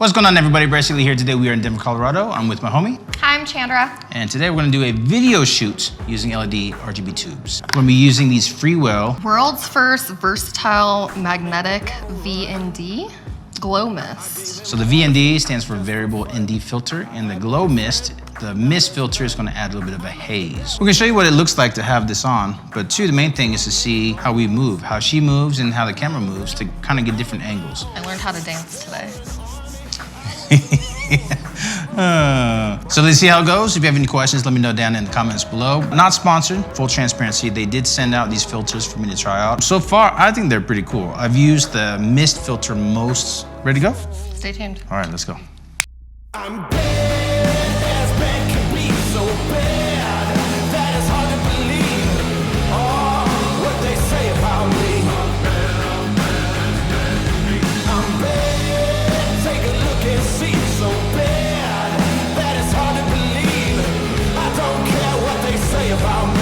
What's going on, everybody? Seeley here. Today we are in Denver, Colorado. I'm with my homie. Hi, I'm Chandra. And today we're going to do a video shoot using LED RGB tubes. We're going to be using these Freewell. World's first versatile magnetic VND glow mist. So the VND stands for variable ND filter, and the glow mist, the mist filter, is going to add a little bit of a haze. We're going to show you what it looks like to have this on, but two, the main thing is to see how we move, how she moves and how the camera moves to kind of get different angles. I learned how to dance today. So let's see how it goes. If you have any questions, let me know down in the comments below. Not sponsored, full transparency. They did send out these filters for me to try out. So far, I think they're pretty cool. I've used the mist filter most. Ready to go? Stay tuned. All right, let's go. I'm bad as bad can be, so bad that it's hard to believe. Oh, what they say about me. I'm bad, take a look and see. So bad that it's hard to believe. I don't care what they say about me.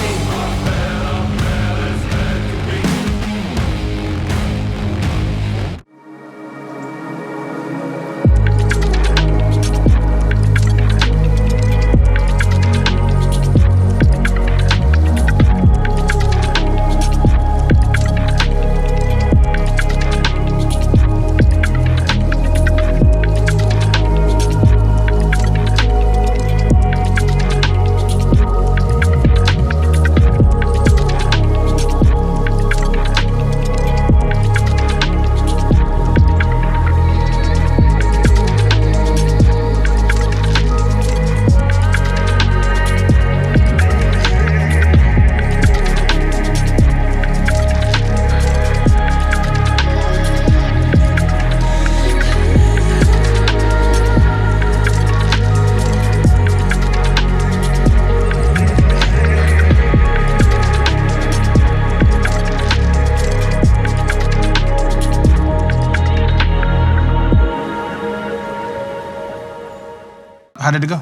How did it go?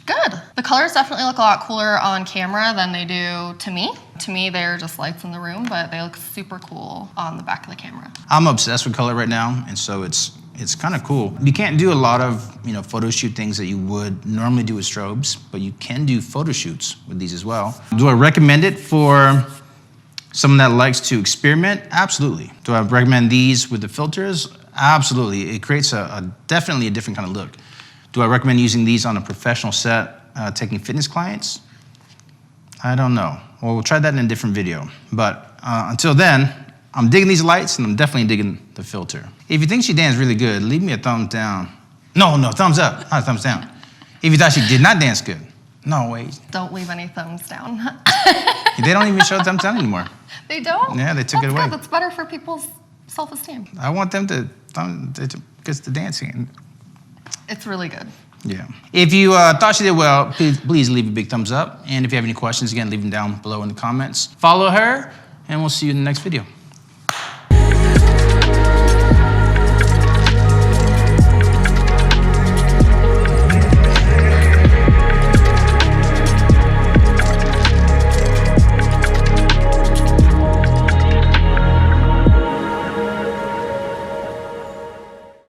Good. The colors definitely look a lot cooler on camera than they do to me. To me, they're just lights in the room, but they look super cool on the back of the camera. I'm obsessed with color right now, and so it's kind of cool. You can't do a lot of photo shoot things that you would normally do with strobes, but you can do photo shoots with these as well. Do I recommend it for someone that likes to experiment? Absolutely. Do I recommend these with the filters? Absolutely. It creates definitely a different kind of look. Do I recommend using these on a professional set, taking fitness clients? I don't know. Well, we'll try that in a different video. But until then, I'm digging these lights, and I'm definitely digging the filter. If you think she danced really good, leave me a thumbs down. No, thumbs up, not a thumbs down. If you thought she did not dance good, no, wait. Don't leave any thumbs down. They don't even show thumbs down anymore. They don't? Yeah, they took it away. Good. That's better for people's self-esteem. I want them to get the dancing. It's really good. Yeah. If you thought she did well, please leave a big thumbs up. And if you have any questions, again, leave them down below in the comments. Follow her, and we'll see you in the next video.